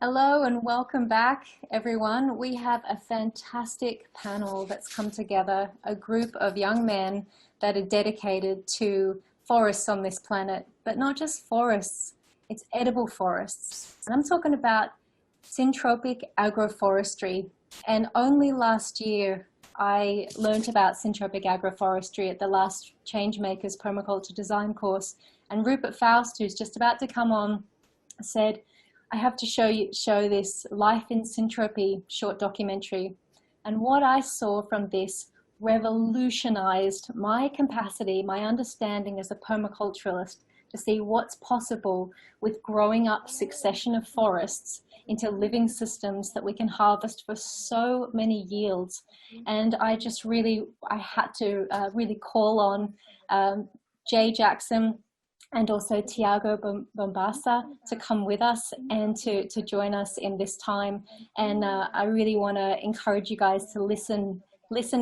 Hello and welcome back, everyone. We have a fantastic panel that's come together, a group of young men that are dedicated to forests on this planet, but not just forests, it's edible forests. And I'm talking about Syntropic Agroforestry. And only last year, I learned about Syntropic Agroforestry at the last Changemakers Permaculture Design course. And Rupert Faust, who's just about to come on, said, I have to show this Life in Syntropy short documentary. And what I saw from this revolutionized my capacity, my understanding as a permaculturalist to see what's possible with growing up succession of forests into living systems that we can harvest for so many yields. And I had to really call on Jay Jackson and also Thiago Barbosa to come with us and to join us in this time. And I really want to encourage you guys to listen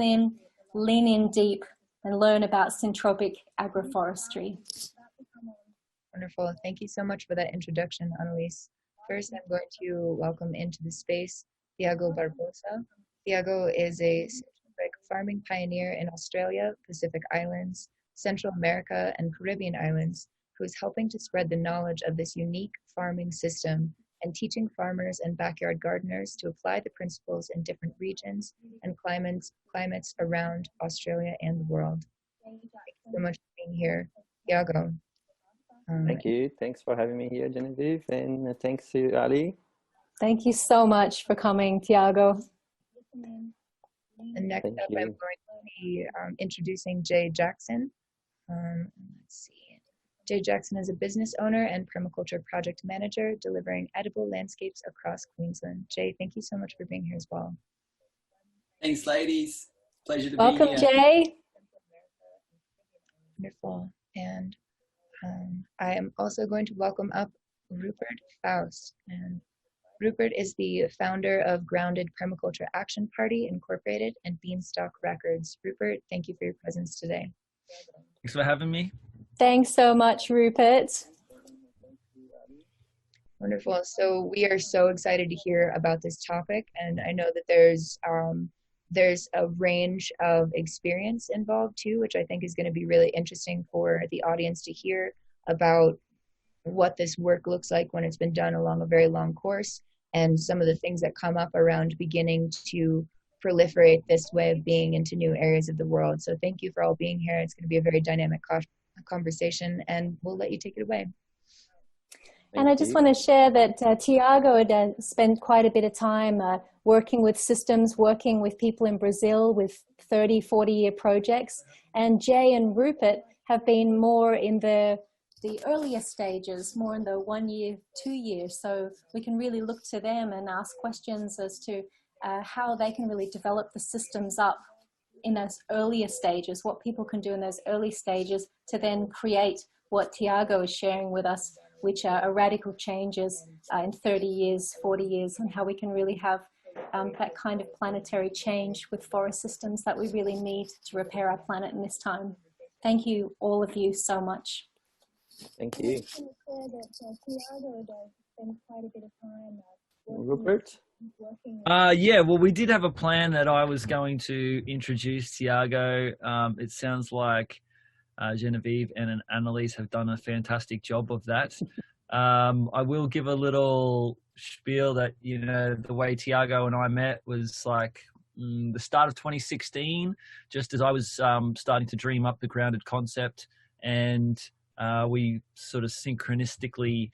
in, lean in deep, and learn about syntropic agroforestry. Wonderful. Thank you so much for that introduction, Annalise. First, I'm going to welcome into the space Thiago Barbosa. Thiago is a syntropic farming pioneer in Australia, Pacific Islands, Central America, and Caribbean islands, who is helping to spread the knowledge of this unique farming system and teaching farmers and backyard gardeners to apply the principles in different regions and climates around Australia and the world. Thank you so much for being here, Thiago. Thank you. Thanks for having me here, Genevieve, and thanks to Ali. Thank you so much for coming, Thiago. And next up, I'm going to be introducing Jay Jackson. Let's see. Jay Jackson is a business owner and permaculture project manager delivering edible landscapes across Queensland. Jay, thank you so much for being here as well. Thanks, ladies. Pleasure to Welcome, be here. Welcome, Jay. Wonderful. And I am also going to welcome up Rupert Faust. And Rupert is the founder of Grounded Permaculture Action Party Incorporated and Beanstalk Records. Rupert, thank you for your presence today. Thanks for having me. Thanks so much, Rupert. Wonderful. So we are so excited to hear about this topic, and I know that there's a range of experience involved too, which I think is going to be really interesting for the audience to hear about what this work looks like when it's been done along a very long course, and some of the things that come up around beginning to proliferate this way of being into new areas of the world. So thank you for all being here. It's going to be a very dynamic conversation, and we'll let you take it away. And I just want to share that Thiago had spent quite a bit of time working with systems, working with people in Brazil with 30, 40-year projects. And Jay and Rupert have been more in the earlier stages, more in the 1 year, 2 years. So we can really look to them and ask questions as to how they can really develop the systems up in those earlier stages, what people can do in those early stages to then create what Thiago is sharing with us, which are radical changes in 30 years, 40 years, and how we can really have that kind of planetary change with forest systems that we really need to repair our planet in this time. Thank you, all of you, so much. Thank you. Rupert? Yeah, well, we did have a plan that I was going to introduce Thiago. It sounds like Genevieve and Annalise have done a fantastic job of that. I will give a little spiel that, you know, the way Thiago and I met was like the start of 2016, just as I was starting to dream up the grounded concept, and we sort of synchronistically,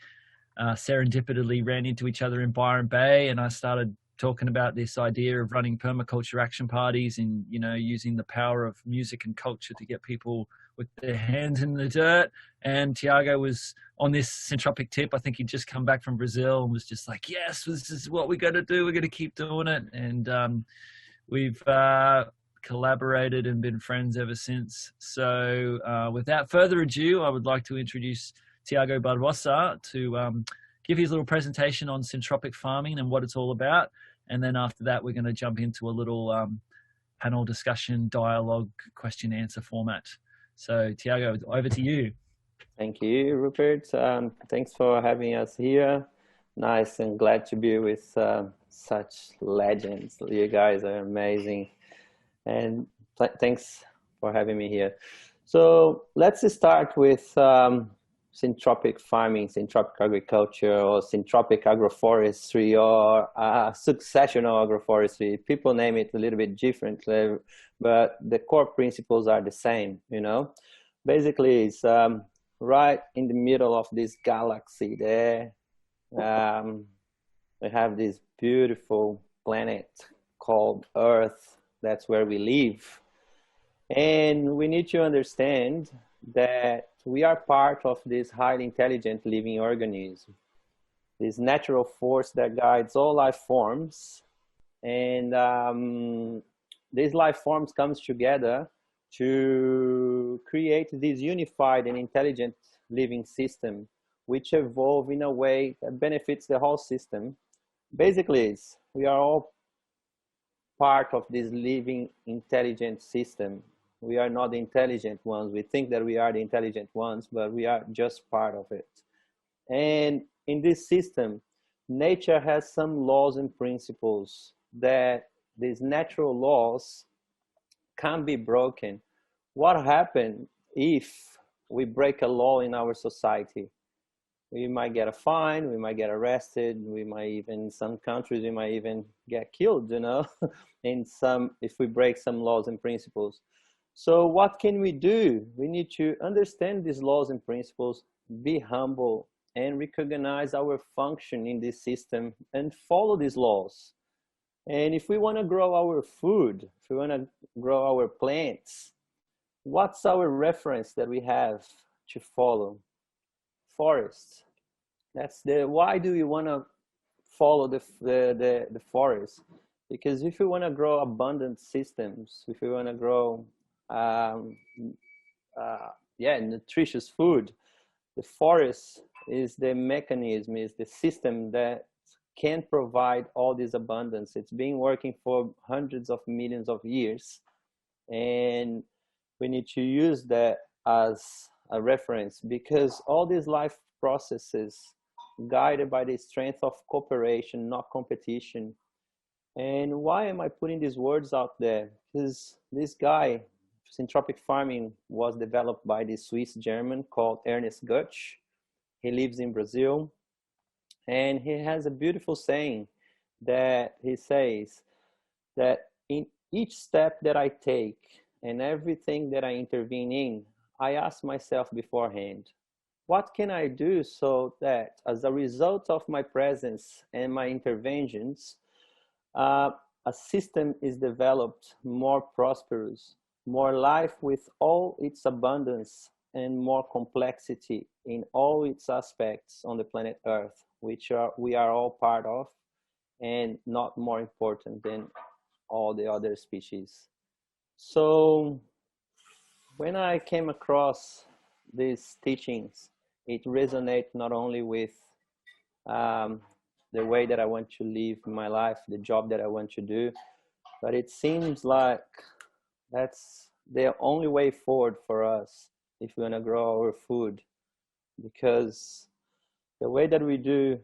serendipitously ran into each other in Byron Bay, and I started talking about this idea of running permaculture action parties and, you know, using the power of music and culture to get people with their hands in the dirt. And Thiago was on this syntropic tip. I think he'd just come back from Brazil and was just like, yes, this is what we're going to do. We're going to keep doing it. And we've collaborated and been friends ever since. So without further ado, I would like to introduce Thiago Barbosa to give his little presentation on syntropic farming and what it's all about. And then after that, we're going to jump into a little panel discussion, dialogue, question answer format. So Thiago, over to you. Thank you, Rupert. Thanks for having us here. Nice, and glad to be with such legends. You guys are amazing, and thanks for having me here. So let's start with syntropic farming, syntropic agriculture, or syntropic agroforestry, or successional agroforestry. People name it a little bit differently, but the core principles are the same, you know. Basically, it's right in the middle of this galaxy there. We have this beautiful planet called Earth. That's where we live. And we need to understand that we are part of this highly intelligent living organism, this natural force that guides all life forms. And these life forms comes together to create this unified and intelligent living system, which evolve in a way that benefits the whole system. Basically, we are all part of this living intelligent system. We are not the intelligent ones. We think that we are the intelligent ones, but we are just part of it. And in this system, nature has some laws and principles that these natural laws can't be broken. What happens if we break a law in our society? We might get a fine, we might get arrested, we might even, in some countries, we might even get killed, you know, if we break some laws and principles. So what can we do? We need to understand these laws and principles, be humble, and recognize our function in this system and follow these laws. And if we want to grow our food, if we want to grow our plants, what's our reference that we have to follow? Forests. That's why do we want to follow the forest? Because if we want to grow abundant systems, if we want to grow nutritious food, the forest is the mechanism, is the system that can provide all this abundance. It's been working for hundreds of millions of years, and we need to use that as a reference, because all these life processes guided by the strength of cooperation, not competition. And why am I putting these words out there? Because this guy, syntropic farming, was developed by this Swiss German called Ernest Gutsch. He lives in Brazil, and he has a beautiful saying that he says that in each step that I take and everything that I intervene in, I ask myself beforehand, what can I do so that as a result of my presence and my interventions, a system is developed more prosperous, more life with all its abundance and more complexity in all its aspects on the planet Earth, which we are all part of, and not more important than all the other species. So when I came across these teachings, it resonates not only with the way that I want to live my life, the job that I want to do, but it seems like that's the only way forward for us if we want to grow our food, because the way that we do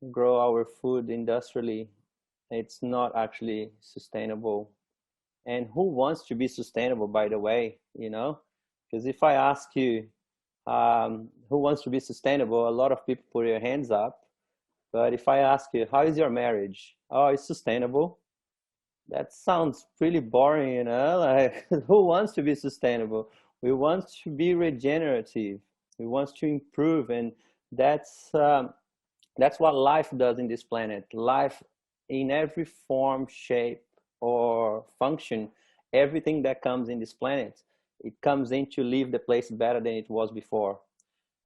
grow our food industrially, it's not actually sustainable. And who wants to be sustainable, by the way, you know? Because if I ask you, who wants to be sustainable, a lot of people put their hands up. But if I ask you, how is your marriage? Oh, it's sustainable. That sounds pretty boring, you know? Like, who wants to be sustainable? We want to be regenerative. We want to improve, and that's what life does in this planet. Life, in every form, shape, or function, everything that comes in this planet, it comes in to leave the place better than it was before.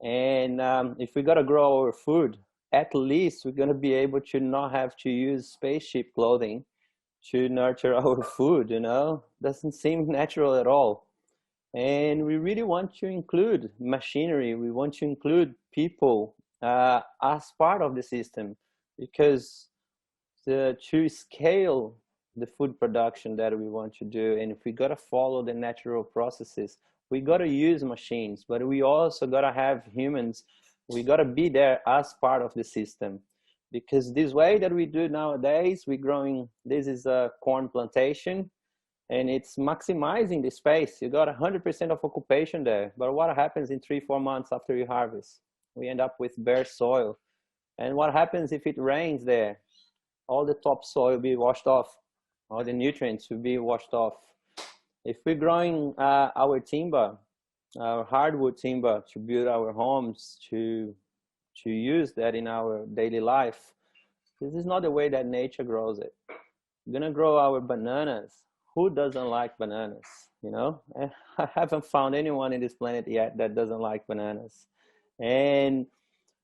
And if we gotta grow our food, at least we're gonna be able to not have to use spaceship clothing to nurture our food, you know? Doesn't seem natural at all. And we really want to include machinery. We want to include people as part of the system, because to scale the food production that we want to do, and if we got to follow the natural processes, we got to use machines, but we also got to have humans. We got to be there as part of the system. because this way that we do nowadays, we're growing, this is a corn plantation, and it's maximizing the space. You got 100% of occupation there. But what happens in 3-4 months after you harvest? We end up with bare soil. And what happens if it rains there? All the topsoil will be washed off. All the nutrients will be washed off. If we're growing our timber, our hardwood timber to build our homes, to use that in our daily life, this is not the way that nature grows it. We're gonna grow our bananas. Who doesn't like bananas? You know, I haven't found anyone in this planet yet that doesn't like bananas. And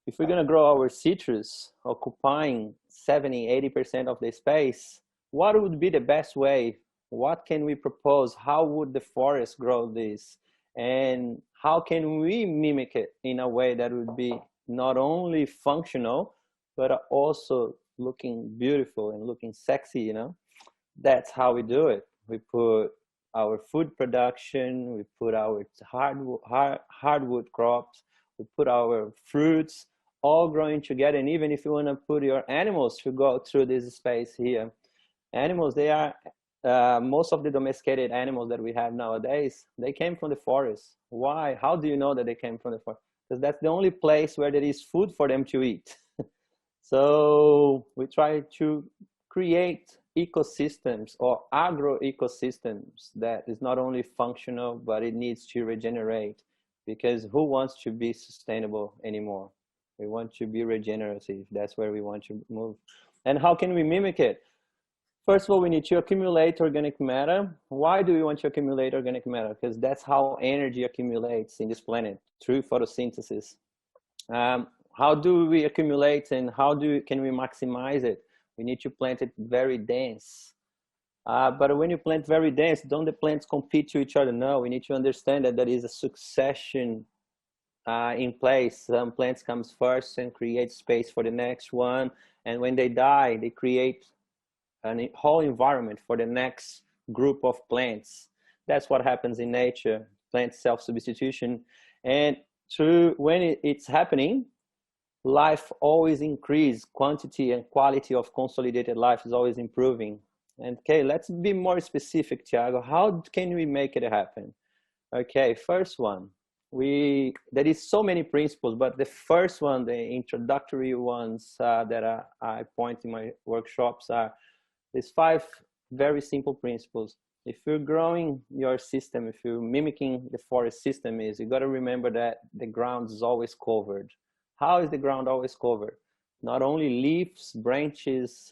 if we're gonna grow our citrus, occupying 70-80% of the space, what would be the best way? What can we propose? How would the forest grow this? And how can we mimic it in a way that would be not only functional, but also looking beautiful and looking sexy, you know? That's how we do it. We put our food production, we put our hardwood crops, we put our fruits, all growing together. And even if you want to put your animals to go through this space here, animals, they are, most of the domesticated animals that we have nowadays, they came from the forest. Why? How do you know that they came from the forest? Because that's the only place where there is food for them to eat. So we try to create ecosystems or agro-ecosystems that is not only functional, but it needs to regenerate, because who wants to be sustainable anymore? We want to be regenerative. That's where we want to move. And how can we mimic it? First of all, we need to accumulate organic matter. Why do we want to accumulate organic matter? Because that's how energy accumulates in this planet, through photosynthesis. How do we accumulate, and how can we maximize it? We need to plant it very dense. But when you plant very dense, don't the plants compete to each other? No, we need to understand that there is a succession in place. Some plants comes first and create space for the next one. And when they die, they create a whole environment for the next group of plants. That's what happens in nature, plant self-substitution. And when it's happening, life always increases. Quantity and quality of consolidated life is always improving. And okay, let's be more specific, Thiago. How can we make it happen? Okay, first one, there is so many principles, but the first one, the introductory ones that I point in my workshops are these 5 very simple principles. If you're growing your system, if you're mimicking the forest system, you got to remember that the ground is always covered. How is the ground always covered? Not only leaves, branches,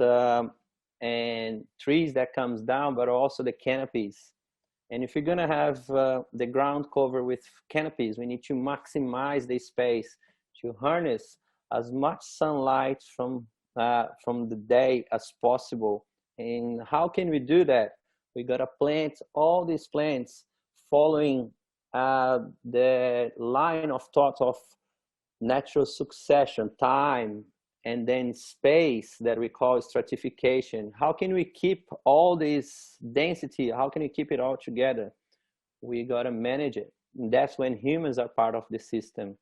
and trees that comes down, but also the canopies. And if you're gonna have the ground covered with canopies, we need to maximize the space to harness as much sunlight from the day as possible. And how can we do that? We gotta plant all these plants following the line of thought of natural succession, time, and then space that we call stratification. How can we keep all this density? How can we keep it all together? We gotta manage it. And that's when humans are part of the system.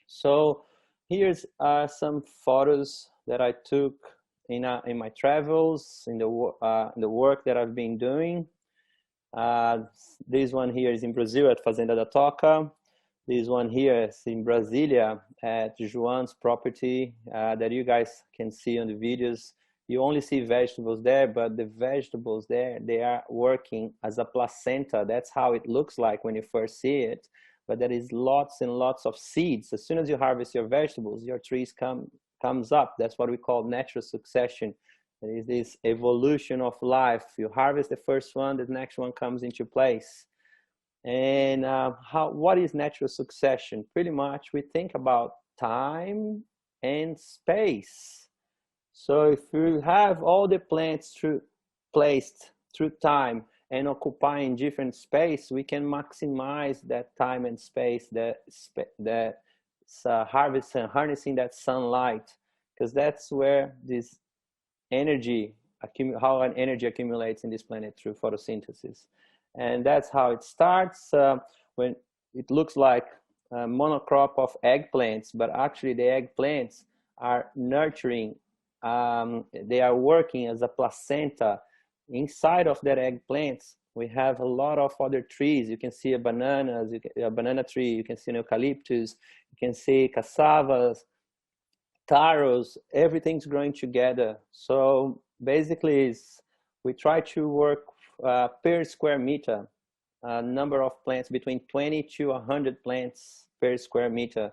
So here's some photos that I took in my travels, in the work that I've been doing. This one here is in Brazil at Fazenda da Toca. This one here is in Brasilia at Joan's property that you guys can see on the videos. You only see vegetables there, but the vegetables there, they are working as a placenta. That's how it looks like when you first see it. But there is lots and lots of seeds. As soon as you harvest your vegetables, your trees comes up. That's what we call natural succession. There is this evolution of life. You harvest the first one, the next one comes into place. And what is natural succession? Pretty much we think about time and space. So if you have all the plants placed through time and occupying different space, we can maximize that time and space, that harnessing that sunlight, because that's where this energy, how an energy accumulates in this planet through photosynthesis. And that's how it starts when it looks like a monocrop of eggplants, but actually the eggplants are nurturing they are working as a placenta. Inside of that eggplants, we have a lot of other trees. You can see a banana tree, you can see an eucalyptus, you can see cassavas, taros, everything's growing together. So basically, we try to work per square meter, a number of plants, between 20 to 100 plants per square meter.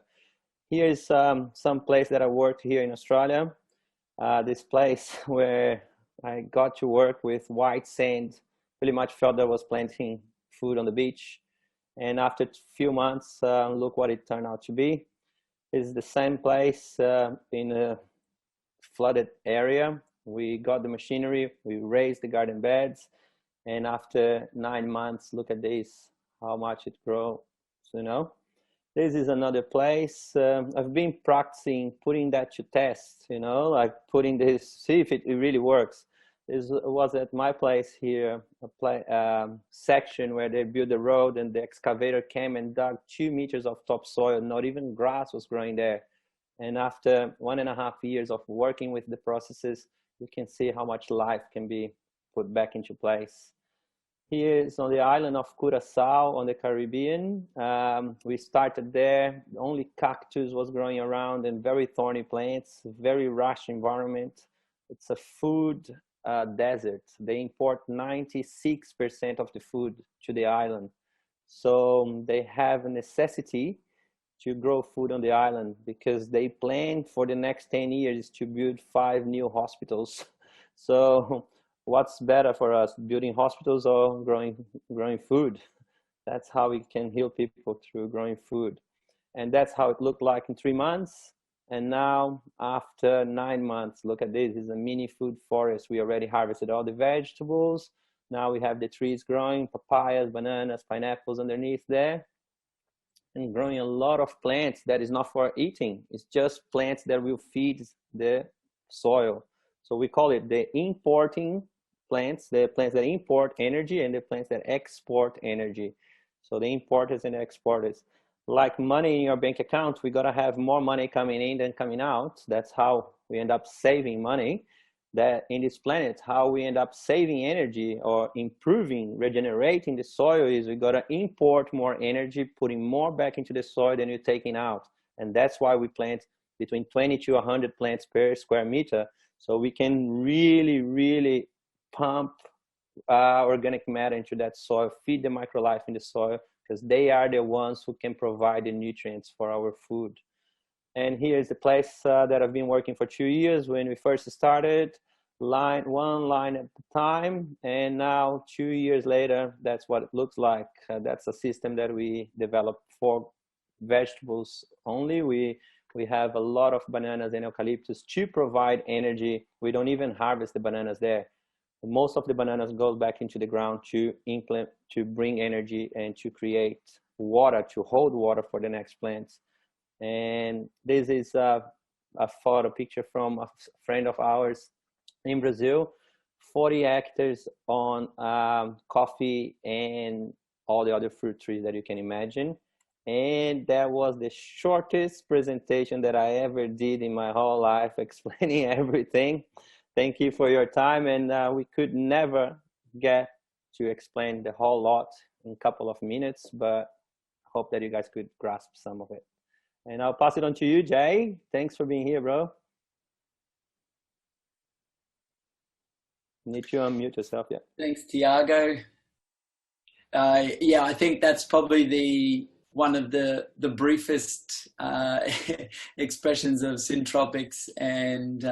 Here's some place that I worked here in Australia. This place where I got to work with white sand, pretty much felt that I was planting food on the beach. And after a few months, look what it turned out to be. It's the same place in a flooded area. We got the machinery, we raised the garden beds, and after 9 months, look at this, how much it grows, you know. This is another place. I've been practicing putting that to test, you know, like putting this, see if it really works. This was at my place here, a section where they built the road and the excavator came and dug 2 meters of topsoil. Not even grass was growing there. And after 1.5 years of working with the processes, you can see how much life can be put back into place. Here is on the island of Curaçao on the Caribbean. We started there. Only cactus was growing around and very thorny plants, very rush environment. It's a food desert. They import 96% of the food to the island. So they have a necessity to grow food on the island because they plan for the next 10 years to build 5 new hospitals. So what's better for us, building hospitals or growing food? That's how we can heal people, through growing food. And that's how it looked like in 3 months. And now after 9 months, look at this, it's a mini food forest. We already harvested all the vegetables. Now we have the trees growing, papayas, bananas, pineapples underneath there, and growing a lot of plants that is not for eating. It's just plants that will feed the soil. So we call it the importing plants, the plants that import energy and the plants that export energy. So the importers and the exporters. Like money in your bank account, we gotta have more money coming in than coming out. That's how we end up saving money. That in this planet, how we end up saving energy or improving, regenerating the soil is we gotta import more energy, putting more back into the soil than you're taking out. And that's why we plant between 20 to 100 plants per square meter. So we can really, really pump organic matter into that soil, feed the microlife in the soil, because they are the ones who can provide the nutrients for our food. And here's the place that I've been working for 2 years. When we first started, one line at a time, and now 2 years later, that's what it looks like. That's a system that we developed for vegetables only. We have a lot of bananas and eucalyptus to provide energy. We don't even harvest the bananas there. Most of the bananas goes back into the ground to bring energy and to create water, to hold water for the next plants. And this is a picture from a friend of ours in Brazil, 40 hectares on coffee and all the other fruit trees that you can imagine. And that was the shortest presentation that I ever did in my whole life, explaining everything. Thank you for your time. And we could never get to explain the whole lot in a couple of minutes, but I hope that you guys could grasp some of it. And I'll pass it on to you, Jay. Thanks for being here, bro. You need to unmute yourself, yeah. Thanks, Thiago. Yeah, I think that's probably one of the briefest expressions of syntropics, and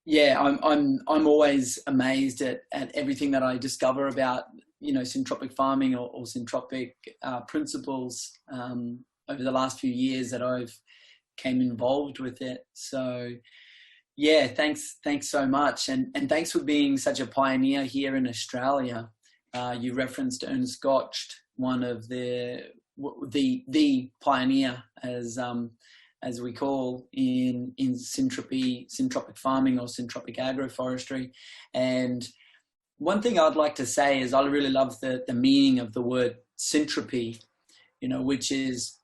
yeah, I'm always amazed at everything that I discover about, you know, syntropic farming or syntropic principles over the last few years that I've came involved with it. So yeah, thanks so much, and thanks for being such a pioneer here in Australia. You referenced Ernest Gotch, one of the pioneer, as we call in syntropic farming or syntropic agroforestry. And one thing I'd like to say is I really love the meaning of the word syntropy, you know, which is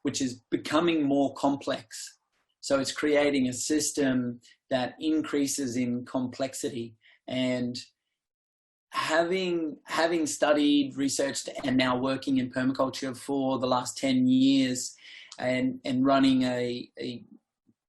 becoming more complex. So it's creating a system that increases in complexity. And having studied, researched, and now working in permaculture for the last 10 years and running a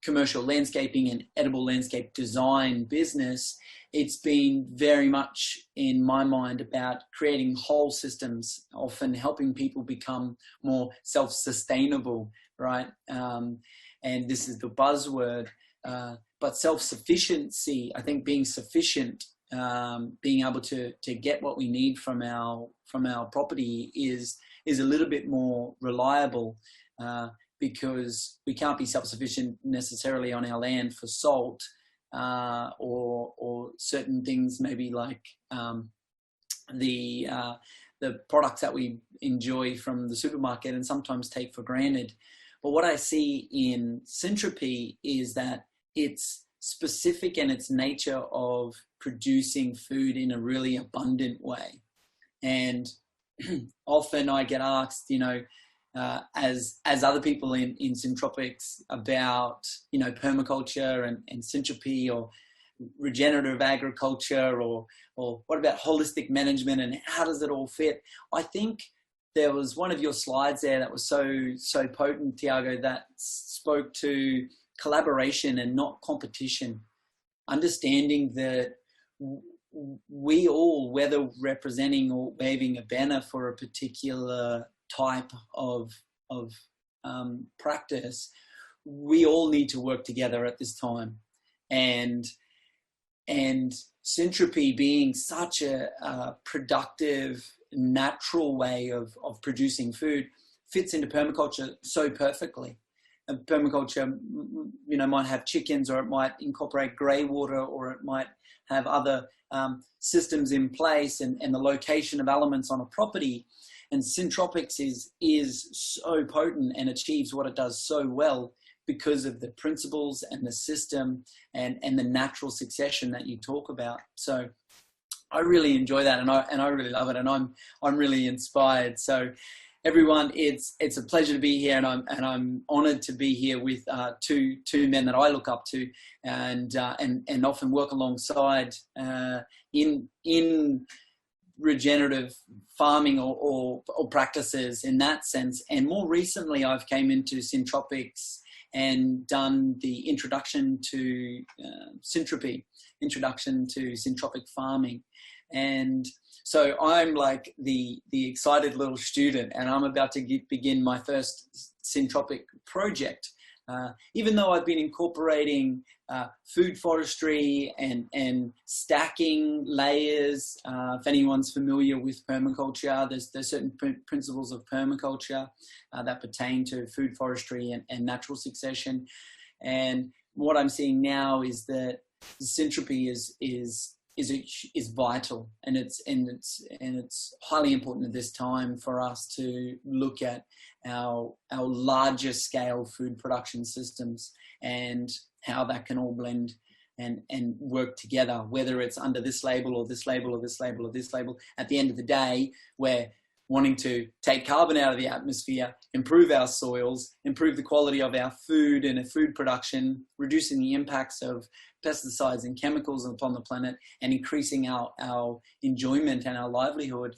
commercial landscaping and edible landscape design business, it's been very much in my mind about creating whole systems, often helping people become more self-sustainable, right? And this is the buzzword, but self-sufficiency, I think being sufficient, being able to get what we need from our property is a little bit more reliable, because we can't be self-sufficient necessarily on our land for salt, or certain things, maybe like the products that we enjoy from the supermarket and sometimes take for granted. But what I see in Syntropy is that it's specific in its nature of producing food in a really abundant way. And often I get asked, you know, as other people in Syntropics about, you know, permaculture and Syntropy or regenerative agriculture, or what about holistic management and how does it all fit? I think there was one of your slides there that was so potent, Thiago, that spoke to collaboration and not competition. Understanding that we all, whether representing or waving a banner for a particular type of practice, we all need to work together at this time. And Syntropy being such a productive, natural way of producing food fits into permaculture so perfectly. And permaculture, you know, might have chickens, or it might incorporate grey water, or it might have other systems in place and the location of elements on a property. And Syntropics is so potent and achieves what it does so well because of the principles and the system and the natural succession that you talk about. So I really enjoy that, and I really love it, and I'm really inspired. So everyone, it's a pleasure to be here, and I'm honoured to be here with two men that I look up to, and often work alongside in regenerative farming or practices in that sense. And more recently, I've came into Syntropics and done the introduction to Syntropy, introduction to syntropic farming. And so I'm like the excited little student, and I'm about to begin my first syntropic project. Even though I've been incorporating food forestry and stacking layers, if anyone's familiar with permaculture, there's certain principles of permaculture that pertain to food forestry and natural succession. And what I'm seeing now is that Syntropy is vital, and it's highly important at this time for us to look at our larger scale food production systems and how that can all blend and work together, whether it's under this label or this label or this label or this label. At the end of the day, we're wanting to take carbon out of the atmosphere, improve our soils, improve the quality of our food and food production, reducing the impacts of pesticides and chemicals upon the planet, and increasing our enjoyment and our livelihood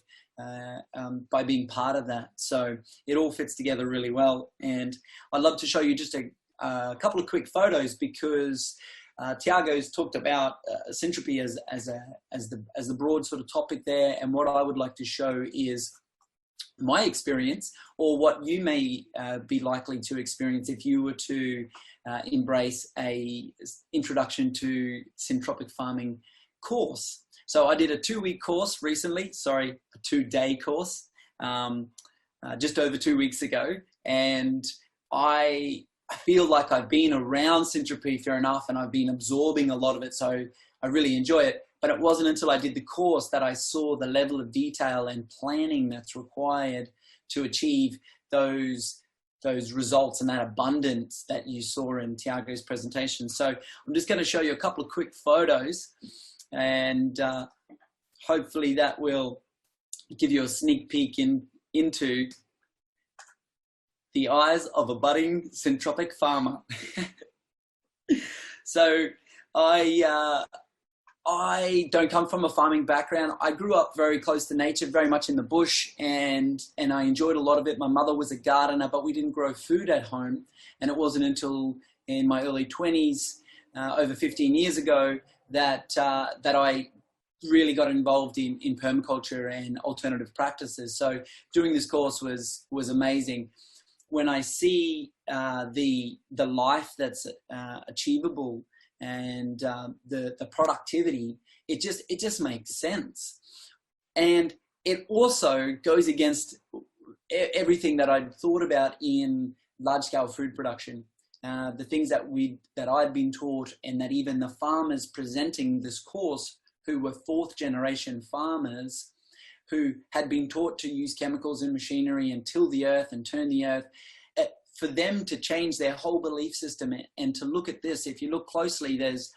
by being part of that. So it all fits together really well. And I'd love to show you just a couple of quick photos, because Thiago's talked about Syntropy as the broad sort of topic there. And what I would like to show is my experience, or what you may be likely to experience if you were to embrace a introduction to syntropic farming course. So I did a 2-week course recently, sorry, a 2-day course, just over 2 weeks ago. And I feel like I've been around Syntropy fair enough, and I've been absorbing a lot of it, so I really enjoy it. But it wasn't until I did the course that I saw the level of detail and planning that's required to achieve those results and that abundance that you saw in Thiago's presentation. So I'm just going to show you a couple of quick photos, and hopefully that will give you a sneak peek into the eyes of a budding syntropic farmer. So I don't come from a farming background. I grew up very close to nature, very much in the bush, and I enjoyed a lot of it. My mother was a gardener, but we didn't grow food at home. And it wasn't until in my early 20s, over 15 years ago, that I really got involved in permaculture and alternative practices. So doing this course was amazing. When I see the life that's achievable and the productivity, it just makes sense. And it also goes against everything that I'd thought about in large-scale food production. The things that I'd been taught, and that even the farmers presenting this course, who were fourth-generation farmers, who had been taught to use chemicals and machinery and till the earth and turn the earth, for them to change their whole belief system and to look at this. If you look closely, there's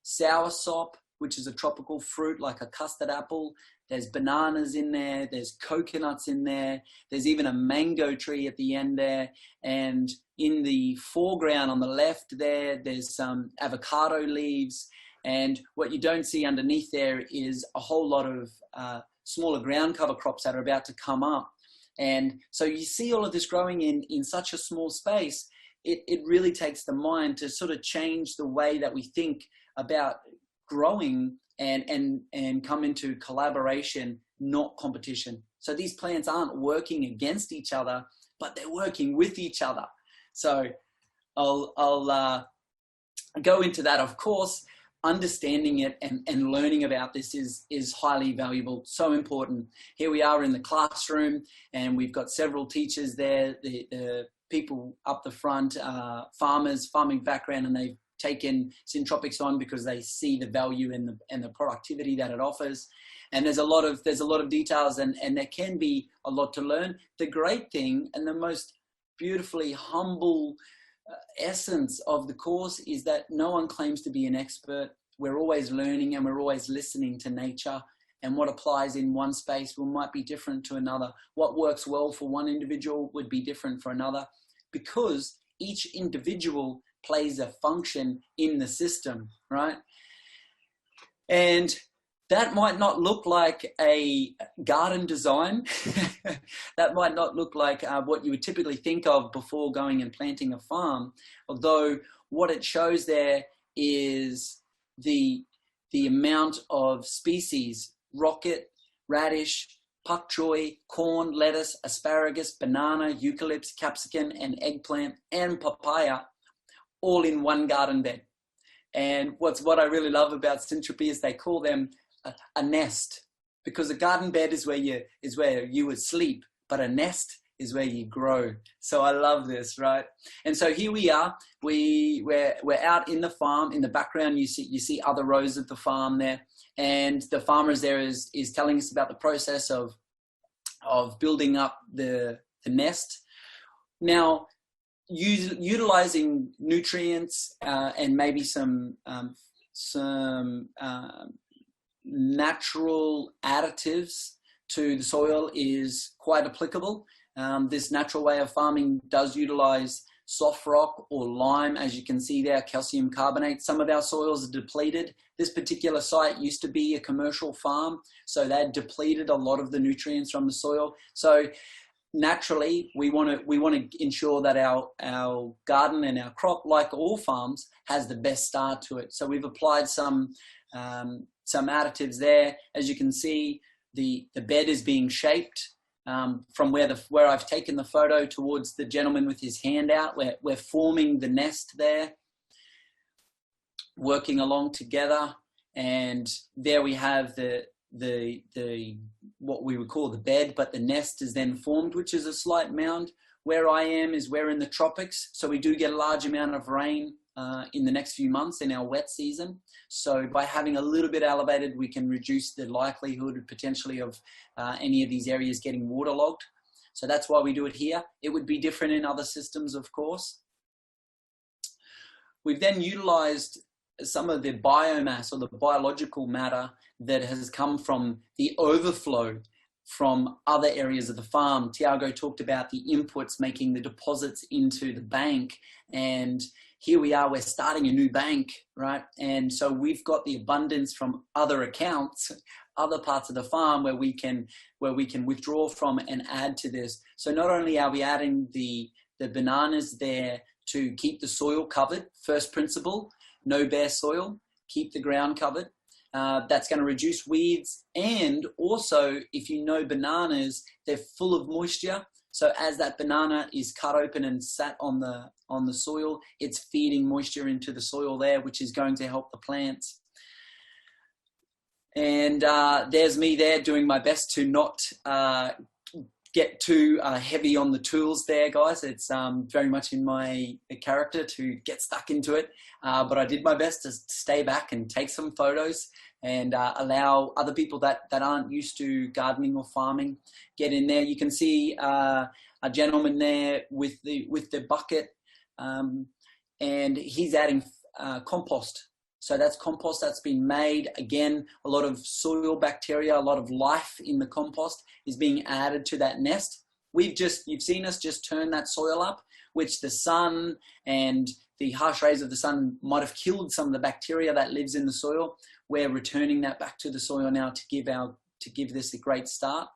soursop, which is a tropical fruit like a custard apple. There's bananas in there. There's coconuts in there. There's even a mango tree at the end there. And in the foreground on the left there's some avocado leaves. And what you don't see underneath there is a whole lot of smaller ground cover crops that are about to come up. And so you see all of this growing in such a small space. It really takes the mind to sort of change the way that we think about growing and come into collaboration, not competition. So these plants aren't working against each other, but they're working with each other. So I'll go into that. Of course, understanding it and learning about this is highly valuable, so important. Here we are in the classroom, and we've got several teachers there. The people up the front, farmers, farming background, and they've taken Syntropics on because they see the value and the productivity that it offers. And there's a lot of details, and there can be a lot to learn. The great thing and the most beautifully humble essence of the course is that no one claims to be an expert. We're always learning, and we're always listening to nature, and what applies in one space might be different to another. What works well for one individual would be different for another, because each individual plays a function in the system, right? And that might not look like a garden design. That might not look like what you would typically think of before going and planting a farm. Although what it shows there is the amount of species: rocket, radish, pak choi, corn, lettuce, asparagus, banana, eucalyptus, capsicum, and eggplant, and papaya, all in one garden bed. And what I really love about Syntropy is they call them a nest, because a garden bed is where you would sleep, but a nest is where you grow. So I love this, right? And so here we are. We're out in the farm. In the background, you see other rows of the farm there, and the farmers there is telling us about the process of building up the nest. Now, utilizing nutrients and maybe some natural additives to the soil is quite applicable. This natural way of farming does utilize soft rock or lime, as you can see there, calcium carbonate. Some of our soils are depleted. This particular site used to be a commercial farm, so they had depleted a lot of the nutrients from the soil. So naturally, we want to ensure that our garden and our crop, like all farms, has the best start to it. So we've applied some additives there. As you can see, the bed is being shaped from where I've taken the photo towards the gentleman with his hand out. We're forming the nest there, working along together, and there we have the what we would call the bed, but the nest is then formed, which is a slight mound. Where I am is we're in the tropics, so we do get a large amount of rain in the next few months in our wet season. So by having a little bit elevated, we can reduce the likelihood potentially of any of these areas getting waterlogged. So that's why we do it here. It would be different in other systems, of course. We've then utilized some of the biomass or the biological matter that has come from the overflow from other areas of the farm. Thiago talked about the inputs making the deposits into the bank, and here we are, we're starting a new bank, right? And so we've got the abundance from other accounts, other parts of the farm where we can withdraw from and add to this. So not only are we adding the bananas there to keep the soil covered, first principle, no bare soil, keep the ground covered. That's going to reduce weeds. And also, if you know bananas, they're full of moisture. So as that banana is cut open and sat on the soil, it's feeding moisture into the soil there, which is going to help the plants. And there's me there doing my best to not get too heavy on the tools there, guys. It's very much in my character to get stuck into it. But I did my best to stay back and take some photos and allow other people that aren't used to gardening or farming get in there. You can see a gentleman there with the bucket, and he's adding compost. So that's compost that's been made. Again, a lot of soil bacteria, a lot of life in the compost is being added to that nest. You've seen us just turn that soil up, which the sun and the harsh rays of the sun might have killed some of the bacteria that lives in the soil. We're returning that back to the soil now to give this a great start.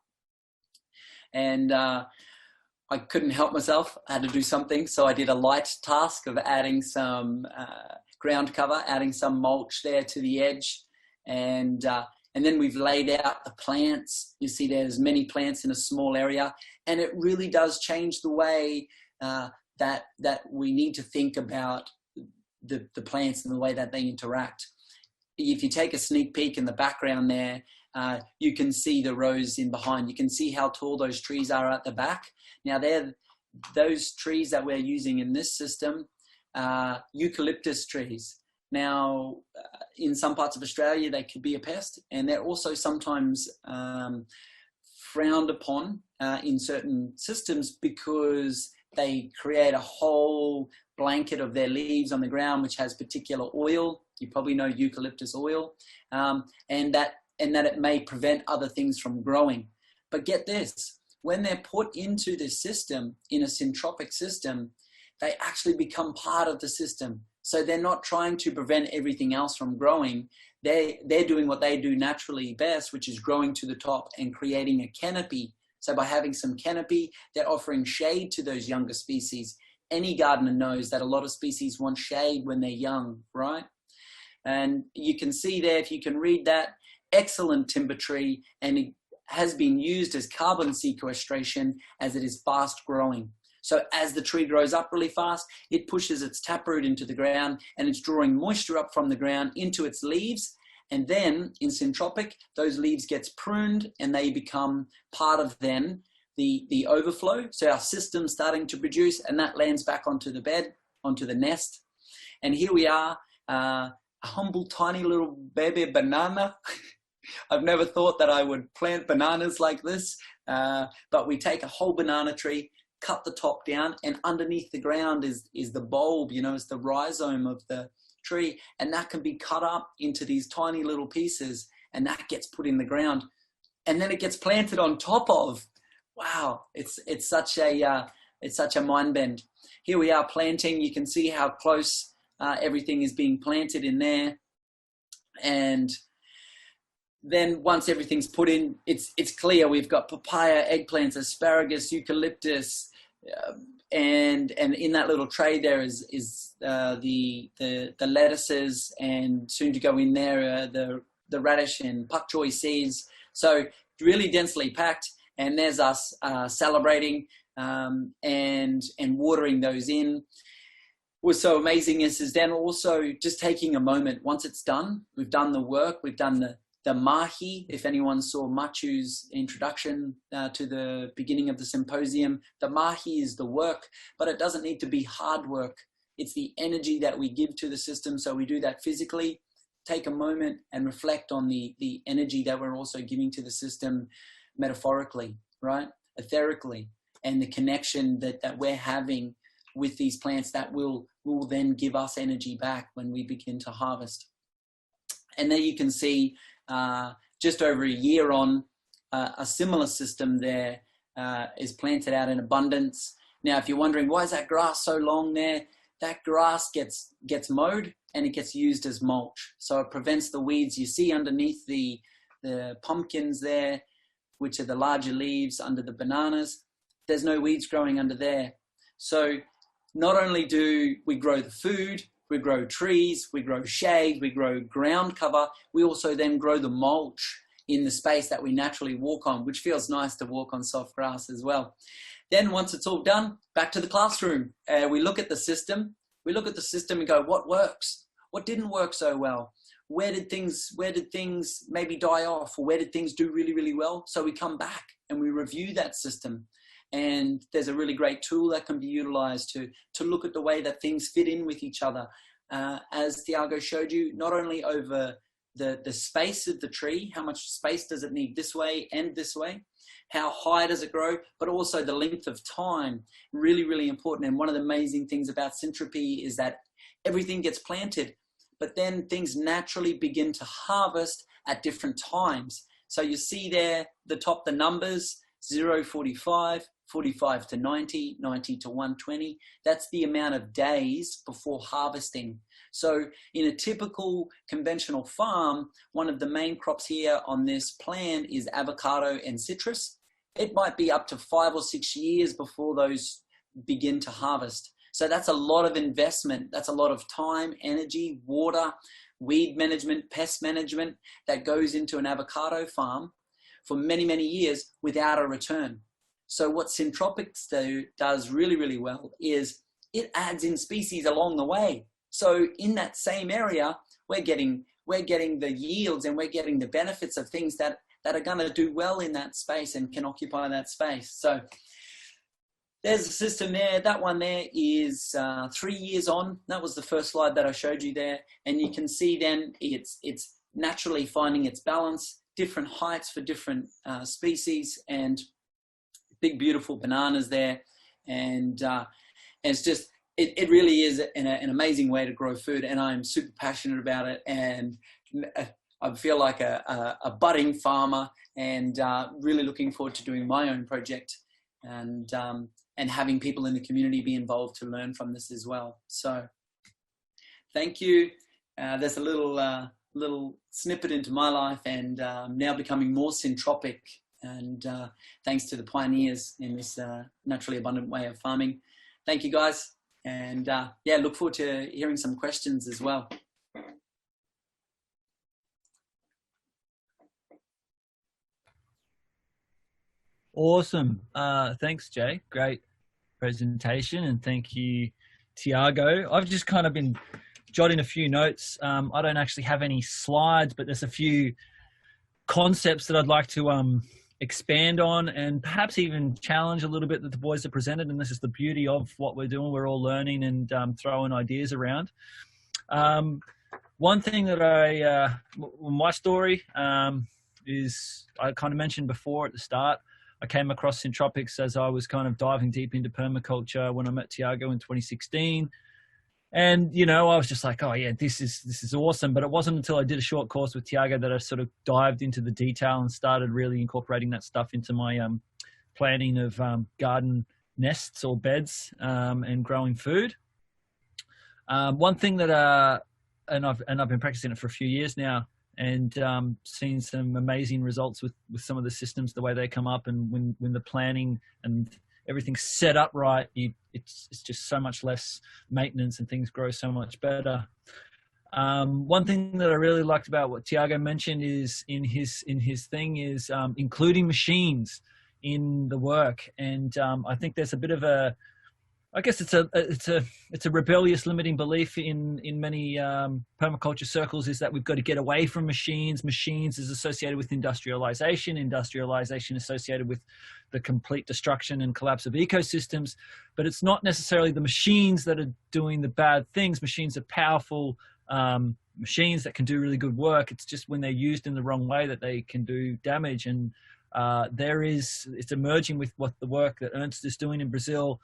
And I couldn't help myself. I had to do something. So I did a light task of adding some ground cover, adding some mulch there to the edge. And then we've laid out the plants. You see there's many plants in a small area. And it really does change the way that we need to think about the plants and the way that they interact. If you take a sneak peek in the background there, you can see the rows in behind. You can see how tall those trees are at the back. Now those trees that we're using in this system, eucalyptus trees. Now, in some parts of Australia, they could be a pest, and they're also sometimes frowned upon in certain systems because they create a whole blanket of their leaves on the ground, which has particular oil. You probably know eucalyptus oil, and that it may prevent other things from growing. But get this, when they're put into this system, in a syntropic system, they actually become part of the system. So they're not trying to prevent everything else from growing. They're doing what they do naturally best, which is growing to the top and creating a canopy. So by having some canopy, they're offering shade to those younger species. Any gardener knows that a lot of species want shade when they're young, right? And you can see there, if you can read that, excellent timber tree, and it has been used as carbon sequestration as it is fast growing. So as the tree grows up really fast, it pushes its taproot into the ground and it's drawing moisture up from the ground into its leaves. And then in syntropic, those leaves gets pruned and they become part of then the overflow. So our system's starting to produce, and that lands back onto the bed, onto the nest. And here we are, a humble, tiny little baby banana. I've never thought that I would plant bananas like this, but we take a whole banana tree, cut the top down, and underneath the ground is the bulb, it's the rhizome of the tree, and that can be cut up into these tiny little pieces, and that gets put in the ground, and then it gets planted on top of. Wow, it's such a mind bend. Here we are planting. You can see how close everything is being planted in there, and then once everything's put in, it's clear. We've got papaya, eggplants, asparagus, eucalyptus, and in that little tray there is the lettuces, and soon to go in there the radish and pak choi seeds. So really densely packed. And there's us celebrating and watering those in. What's so amazing is then also just taking a moment. Once it's done, we've done the work, we've done the mahi. If anyone saw Machu's introduction to the beginning of the symposium, the mahi is the work, but it doesn't need to be hard work. It's the energy that we give to the system. So we do that physically. Take a moment and reflect on the energy that we're also giving to the system metaphorically, right? Etherically, and the connection that we're having with these plants that will then give us energy back when we begin to harvest. And there you can see just over a year on, a similar system there is planted out in abundance. Now, if you're wondering, why is that grass so long there? that grass gets mowed and it gets used as mulch. So it prevents the weeds you see underneath the pumpkins there, which are the larger leaves under the bananas. There's no weeds growing under there. So not only do we grow the food, we grow trees, we grow shade, we grow ground cover, we also then grow the mulch in the space that we naturally walk on, which feels nice to walk on soft grass as well. Then once it's all done, back to the classroom. We look at the system. We look at the system and go, what works? What didn't work so well? Where did things maybe die off? Or where did things do really, really well? So we come back and we review that system. And there's a really great tool that can be utilized to look at the way that things fit in with each other. As Thiago showed you, not only over the space of the tree, how much space does it need this way and this way? How high does it grow? But also the length of time, really, really important. And one of the amazing things about Syntropy is that everything gets planted, but then things naturally begin to harvest at different times. So you see there, the top, the numbers, 0, 45, 45 to 90, 90 to 120. That's the amount of days before harvesting. So in a typical conventional farm, one of the main crops here on this plan is avocado and citrus. It might be up to 5 or 6 years before those begin to harvest. So that's a lot of investment. That's a lot of time, energy, water, weed management, pest management that goes into an avocado farm for many, many years without a return. So what Syntropics does really, really well is it adds in species along the way. So in that same area, we're getting the yields and we're getting the benefits of things that are going to do well in that space and can occupy that space. So there's a system there. That one there is 3 years on. That was the first slide that I showed you there. And you can see then it's naturally finding its balance, different heights for different species, and big, beautiful bananas there. And it's just, it really is an amazing way to grow food. And I'm super passionate about it. And I feel like a budding farmer, and really looking forward to doing my own project and having people in the community be involved to learn from this as well. So thank you. There's a little snippet into my life, and now becoming more syntropic, and thanks to the pioneers in this naturally abundant way of farming. Thank you, guys. And yeah, look forward to hearing some questions as well. Awesome. Thanks, Jay. Great presentation. And thank you, Thiago. I've just kind of been jotting a few notes. I don't actually have any slides, but there's a few concepts that I'd like to expand on and perhaps even challenge a little bit that the boys have presented. And this is the beauty of what we're doing. We're all learning and throwing ideas around. One thing that my story is, I kind of mentioned before at the start, I came across Syntropics as I was kind of diving deep into permaculture when I met Thiago in 2016. And, you know, I was just like, oh yeah, this is awesome. But it wasn't until I did a short course with Thiago that I sort of dived into the detail and started really incorporating that stuff into my planning of garden nests or beds and growing food. One thing that, and I've been practicing it for a few years now, and seen some amazing results with some of the systems, the way they come up, and when the planning and everything's set up right, it's just so much less maintenance and things grow so much better. One thing that I really liked about what Thiago mentioned is in his thing is including machines in the work, and I think there's a bit of a, I guess it's a rebellious limiting belief in many permaculture circles, is that we've got to get away from machines. Machines is associated with industrialization associated with the complete destruction and collapse of ecosystems. But it's not necessarily the machines that are doing the bad things. Machines are powerful machines that can do really good work. It's just when they're used in the wrong way that they can do damage. And it's emerging with what the work that Ernst is doing in Brazil.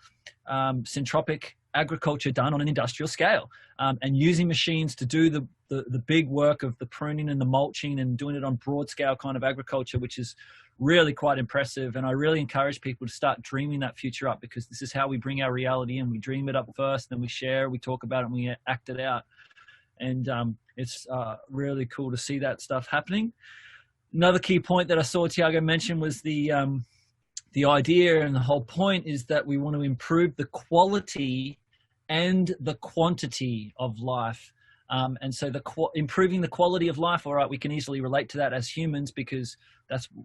Syntropic agriculture done on an industrial scale, and using machines to do the big work of the pruning and the mulching and doing it on broad scale kind of agriculture, which is really quite impressive. And I really encourage people to start dreaming that future up, because this is how we bring our reality in. We dream it up first, then we share, we talk about it, and we act it out. And it's really cool to see that stuff happening. Another key point that I saw Thiago mention was the idea, and the whole point is that we want to improve the quality and the quantity of life. And so improving the quality of life, all right, we can easily relate to that as humans, because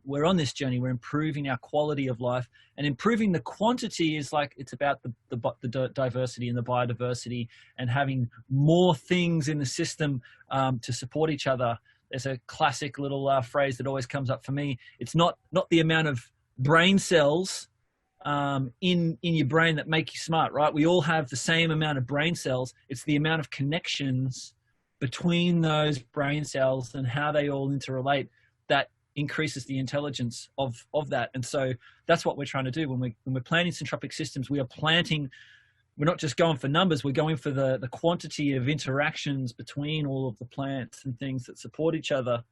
we're on this journey. We're improving our quality of life, and improving the quantity is like, it's about the diversity and the biodiversity, and having more things in the system to support each other. There's a classic little phrase that always comes up for me. It's not the amount of brain cells in your brain that make you smart, right? We all have the same amount of brain cells. It's the amount of connections between those brain cells and how they all interrelate that increases the intelligence of that. And so that's what we're trying to do when we're planting syntropic systems. We're not just going for numbers, we're going for the quantity of interactions between all of the plants and things that support each other.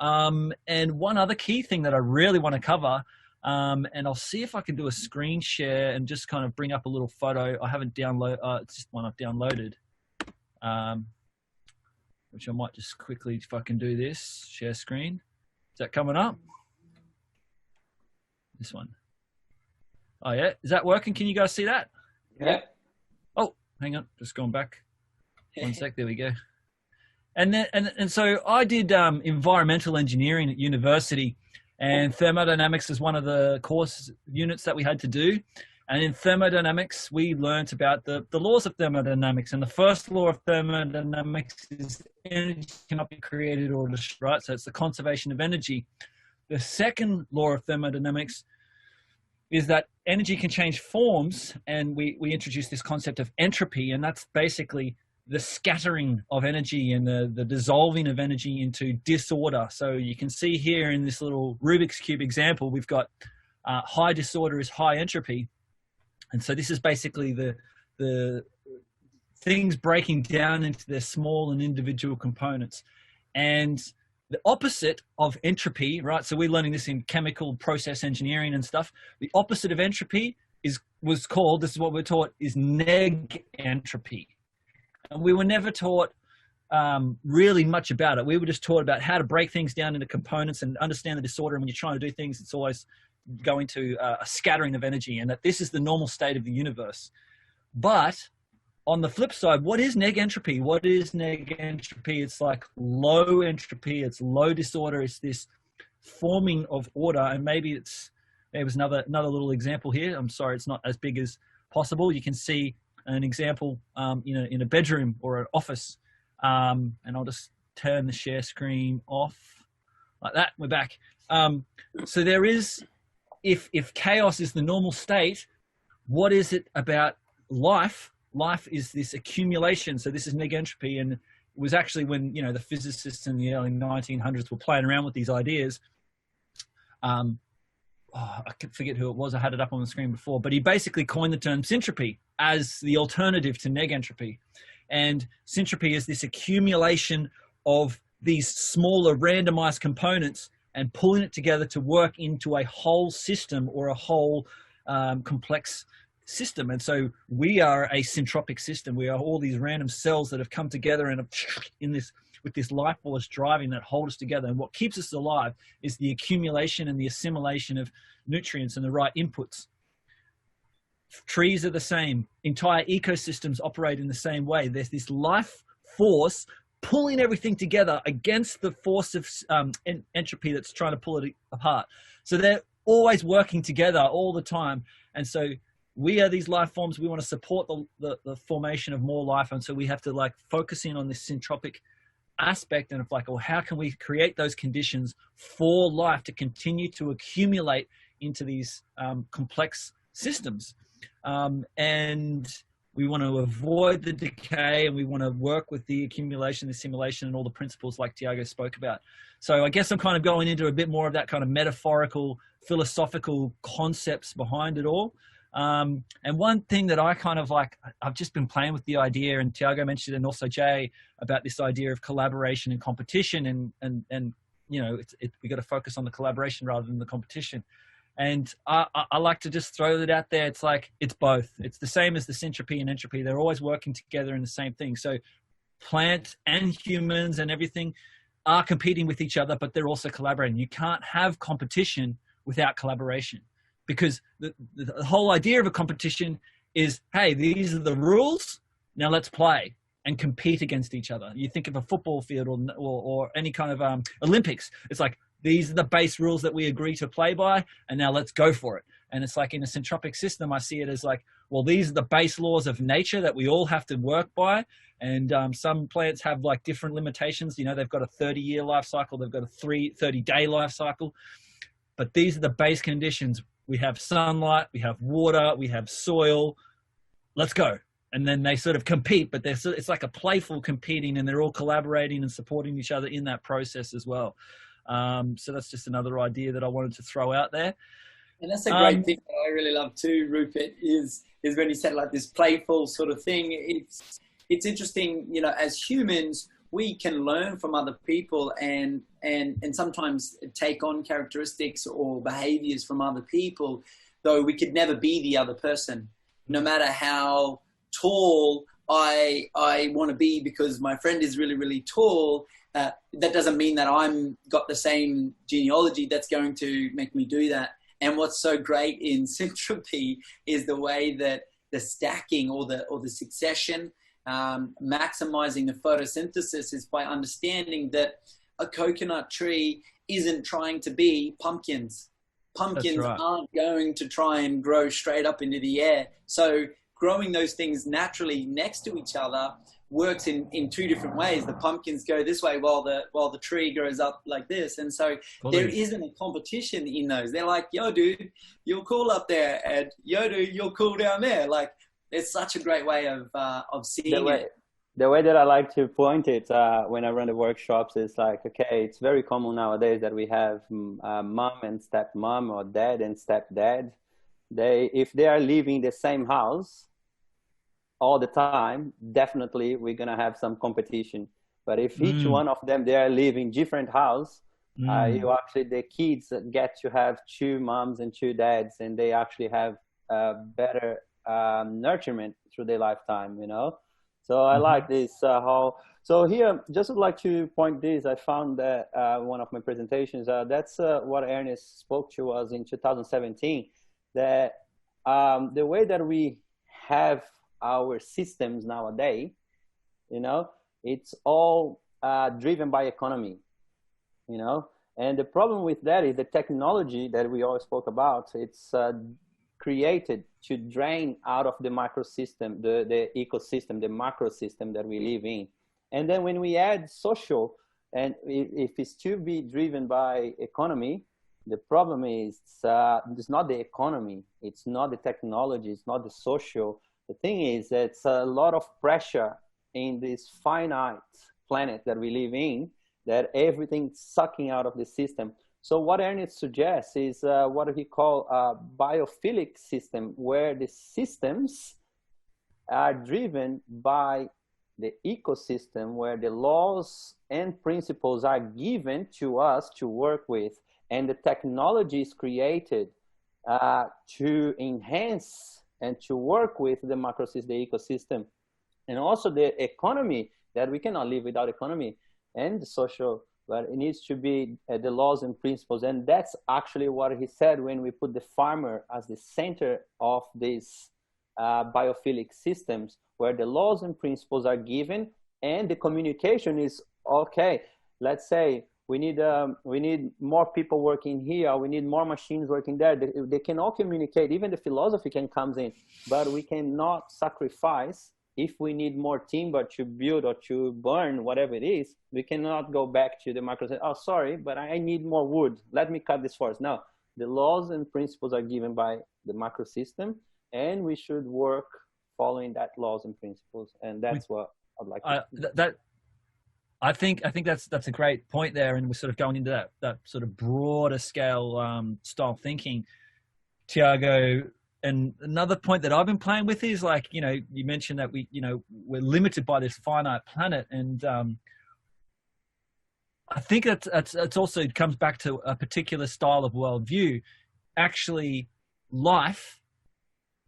And one other key thing that I really want to cover, and I'll see if I can do a screen share and just kind of bring up a little photo. I haven't downloaded, it's just one I've downloaded, which I might just quickly, if I can do this, share screen. Is that coming up? This one. Oh yeah, is that working? Can you guys see that? Yeah. Oh, hang on, just going back. 1 sec, there we go. And so I did environmental engineering at university, and thermodynamics is one of the course units that we had to do. And in thermodynamics, we learnt about the laws of thermodynamics. And the first law of thermodynamics is energy cannot be created or destroyed, right? So it's the conservation of energy. The second law of thermodynamics is that energy can change forms, and we introduced this concept of entropy, and that's basically the scattering of energy and the dissolving of energy into disorder. So you can see here in this little Rubik's Cube example, we've got high disorder is high entropy. And so this is basically the things breaking down into their small and individual components. And the opposite of entropy, right? So we're learning this in chemical process engineering and stuff. The opposite of entropy was called, this is what we're taught, is neg entropy. And we were never taught really much about it. We were just taught about how to break things down into components and understand the disorder. And when you're trying to do things, it's always going to a scattering of energy, and that this is the normal state of the universe. But on the flip side, what is neg entropy? What is neg entropy? It's like low entropy, it's low disorder, it's this forming of order. And maybe there was another little example here. I'm sorry, it's not as big as possible. You can see an example in a bedroom or an office. And I'll just turn the share screen off like that. We're back. So there is, if chaos is the normal state, what is it about life? Life is this accumulation. So this is neg entropy. And it was actually when, the physicists in the early 1900s were playing around with these ideas. I can forget who it was. I had it up on the screen before, but he basically coined the term syntropy as the alternative to neg entropy. And syntropy is this accumulation of these smaller randomized components and pulling it together to work into a whole system or a whole complex system. And so we are a syntropic system. We are all these random cells that have come together and with this life force driving that hold us together. And what keeps us alive is the accumulation and the assimilation of nutrients and the right inputs. Trees are the same. Entire ecosystems operate in the same way. There's this life force pulling everything together against the force of entropy that's trying to pull it apart. So they're always working together all the time. And so we are these life forms. We want to support the formation of more life. And so we have to focus in on this syntropic aspect and how can we create those conditions for life to continue to accumulate into these complex systems. And we want to avoid the decay, and we want to work with the accumulation, the assimilation, and all the principles like Thiago spoke about. So I guess I'm kind of going into a bit more of that kind of metaphorical, philosophical concepts behind it all. And one thing that I kind of like, I've just been playing with the idea, and Thiago mentioned it, and also Jay, about this idea of collaboration and competition, and you know, we got to focus on the collaboration rather than the competition. And I like to just throw that out there. It's like, it's both. It's the same as the syntropy and entropy. They're always working together in the same thing. So plants and humans and everything are competing with each other, but they're also collaborating. You can't have competition without collaboration, because the whole idea of a competition is, hey, these are the rules, now let's play and compete against each other. You think of a football field or any kind of Olympics. It's like, these are the base rules that we agree to play by, and now let's go for it. And it's like, in a syntropic system, I see it as like, well, these are the base laws of nature that we all have to work by. And some plants have like different limitations. You know, they've got a 30-year life cycle. They've got a 30-day life cycle. But these are the base conditions. We have sunlight, we have water, we have soil. Let's go. And then they sort of compete, but it's like a playful competing, and they're all collaborating and supporting each other in that process as well. So that's just another idea that I wanted to throw out there. And that's a great thing that I really love too, Rupert, is when you said like this playful sort of thing. It's interesting, you know, as humans, we can learn from other people and sometimes take on characteristics or behaviors from other people, though we could never be the other person. No matter how tall I want to be because my friend is really, really tall, that doesn't mean that I'm got the same genealogy that's going to make me do that. And what's so great in syntropy is the way that the stacking or the succession, maximizing the photosynthesis, is by understanding that a coconut tree isn't trying to be pumpkins. Pumpkins aren't going to try and grow straight up into the air. So growing those things naturally next to each other works in two different ways. The pumpkins go this way while the tree grows up like this. And so there isn't a competition in those. They're like, yo, dude, you're cool up there, and yo, dude, you're cool down there. Like, it's such a great way of seeing it. The way that I like to point it when I run the workshops is like, okay, it's very common nowadays that we have mom and stepmom, or dad and stepdad. If they are living the same house all the time, definitely we're going to have some competition. But if each one of them, they are living different house, the kids get to have two moms and two dads, and they actually have better nurturement through their lifetime, you know? So I like this so here, just would like to point this. I found that one of my presentations, that's what Ernest spoke to us in 2017, that the way that we have our systems nowadays, you know, it's all driven by economy, you know. And the problem with that is the technology that we always spoke about. It's created to drain out of the microsystem, the ecosystem, the macro system that we live in. And then when we add social, and if it's to be driven by economy, the problem is it's not the economy, it's not the technology, it's not the social. The thing is that it's a lot of pressure in this finite planet that we live in, that everything's sucking out of the system. So what Ernest suggests is what he calls a biophilic system, where the systems are driven by the ecosystem, where the laws and principles are given to us to work with, and the technology is created to enhance and to work with the macrosystem, the ecosystem, and also the economy, that we cannot live without economy, and the social, but it needs to be the laws and principles. And that's actually what he said when we put the farmer as the center of these biophilic systems, where the laws and principles are given, and the communication is, okay, let's say we need more people working here, we need more machines working there. They can all communicate, even the philosophy can come in, but we cannot sacrifice. If we need more timber to build or to burn, whatever it is, we cannot go back to the macro. Oh, sorry, but I need more wood. Let me cut this forest. No, the laws and principles are given by the macro system, and we should work following that laws and principles. And that's what I'd like to I think that's a great point there, and we're sort of going into that sort of broader scale style thinking. Thiago, and another point that I've been playing with is like, you know, you mentioned that we're limited by this finite planet. And I think it's also, it comes back to a particular style of worldview. Actually, life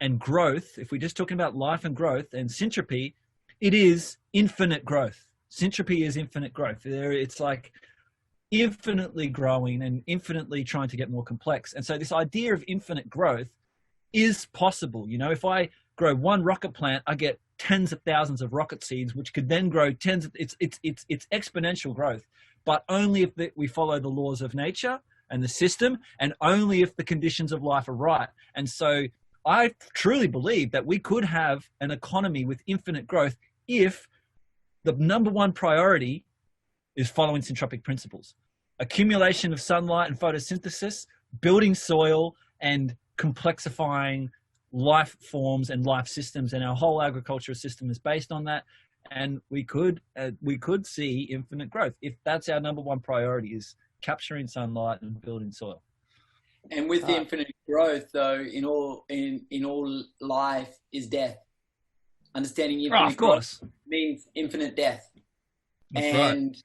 and growth, if we're just talking about life and growth and syntropy, it is infinite growth. Syntropy is infinite growth. It's like infinitely growing and infinitely trying to get more complex. And so this idea of infinite growth is possible. You know, if I grow one rocket plant, I get tens of thousands of rocket seeds, which could then grow it's exponential growth, but only if we follow the laws of nature and the system, and only if the conditions of life are right. And so I truly believe that we could have an economy with infinite growth if the number one priority is following syntropic principles: accumulation of sunlight and photosynthesis, building soil, and complexifying life forms and life systems. And our whole agricultural system is based on that. And we could see infinite growth if that's our number one priority, is capturing sunlight and building soil. And with the infinite growth, though, in all life is death. Understanding infinite growth means infinite death. That's and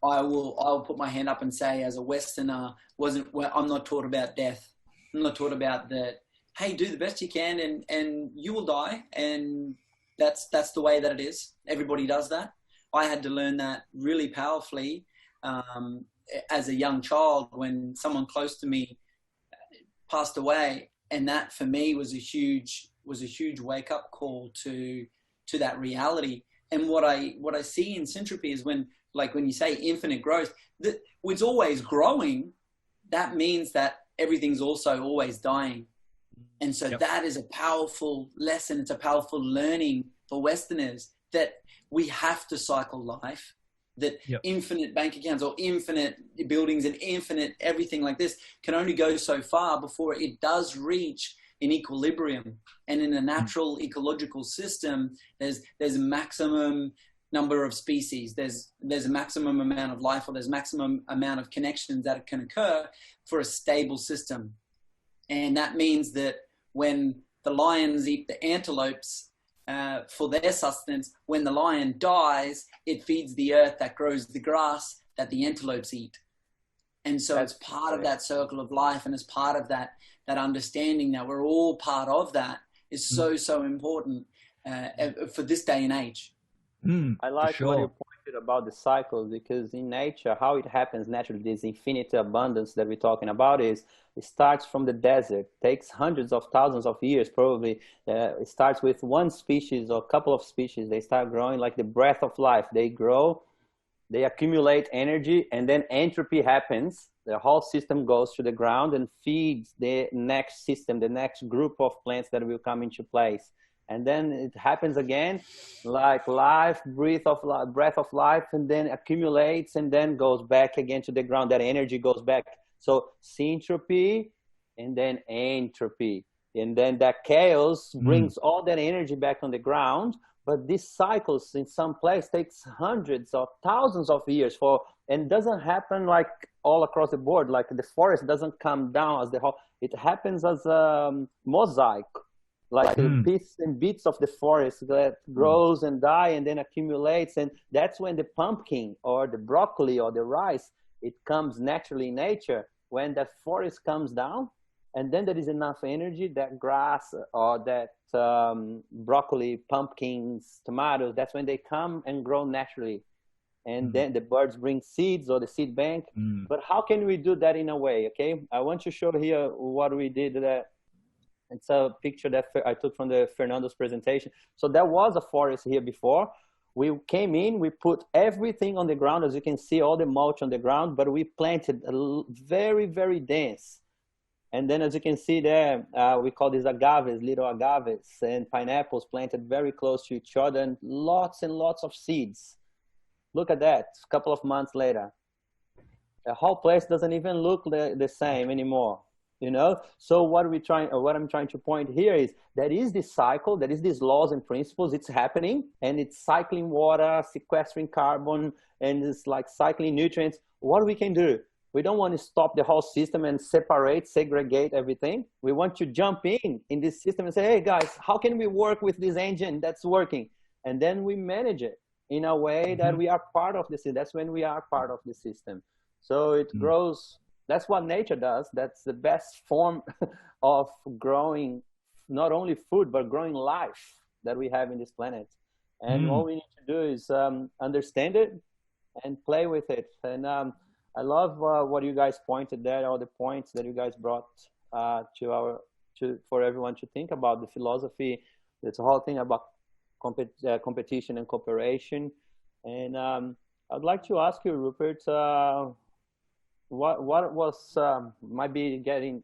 right. I'll put my hand up and say, as a Westerner, I'm not taught about death. I'm not taught about that. Hey, do the best you can, and you will die, and that's the way that it is. Everybody does that. I had to learn that really powerfully as a young child when someone close to me passed away, and that for me was a huge wake up call to that reality. And what I see in Syntropy is when you say infinite growth, that it's always growing. That means that everything's also always dying. And so that is a powerful lesson. It's a powerful learning for Westerners, that we have to cycle life, that infinite bank accounts or infinite buildings and infinite everything like this can only go so far before it does reach an equilibrium. And in a natural ecological system, there's a maximum number of species, there's a maximum amount of life, or there's maximum amount of connections that can occur for a stable system. And that means that when the lions eat the antelopes for their sustenance, when the lion dies, it feeds the earth that grows the grass that the antelopes eat. And so it's part of that circle of life, and as part of that understanding that we're all part of that is so important for this day and age. I like what you pointed about the cycles, because in nature, how it happens naturally, this infinite abundance that we're talking about, is it starts from the desert, takes hundreds of thousands of years probably. It starts with one species or a couple of species. They start growing like the breath of life. They grow, they accumulate energy, and then entropy happens. The whole system goes to the ground and feeds the next system, the next group of plants that will come into place. And then it happens again, like life, breath of life, and then accumulates and then goes back again to the ground. That energy goes back. So syntropy and then entropy. And then that chaos brings all that energy back on the ground. But these cycles in some place takes hundreds of thousands of years and doesn't happen like all across the board. Like the forest doesn't come down as the whole. It happens as a mosaic. Like bits and bits of the forest that grows and die and then accumulates. And that's when the pumpkin or the broccoli or the rice, it comes naturally in nature. When that forest comes down, and then there is enough energy, that grass or that broccoli, pumpkins, tomatoes, that's when they come and grow naturally. And then the birds bring seeds or the seed bank. But how can we do that in a way, okay? I want to show here what we did. It's a picture that I took from Fernando's presentation. So there was a forest here before. We came in, we put everything on the ground, as you can see, all the mulch on the ground, but we planted very, very dense. And then as you can see there, we call these agaves, little agaves, and pineapples planted very close to each other, and lots of seeds. Look at that, a couple of months later. The whole place doesn't even look the same anymore. You know, so what I'm trying to point here is there is this cycle, there is these laws and principles, it's happening, and it's cycling water, sequestering carbon, and it's like cycling nutrients. What we can do? We don't want to stop the whole system and segregate everything. We want to jump in this system and say, hey guys, how can we work with this engine that's working? And then we manage it in a way that we are part of the system. That's when we are part of the system. So it grows. That's what nature does. That's the best form of growing, not only food, but growing life that we have in this planet. And all we need to do is understand it and play with it. And I love what you guys pointed there, all the points that you guys brought for everyone to think about the philosophy. It's a whole thing about competition and cooperation. And I'd like to ask you, Rupert, what was might be getting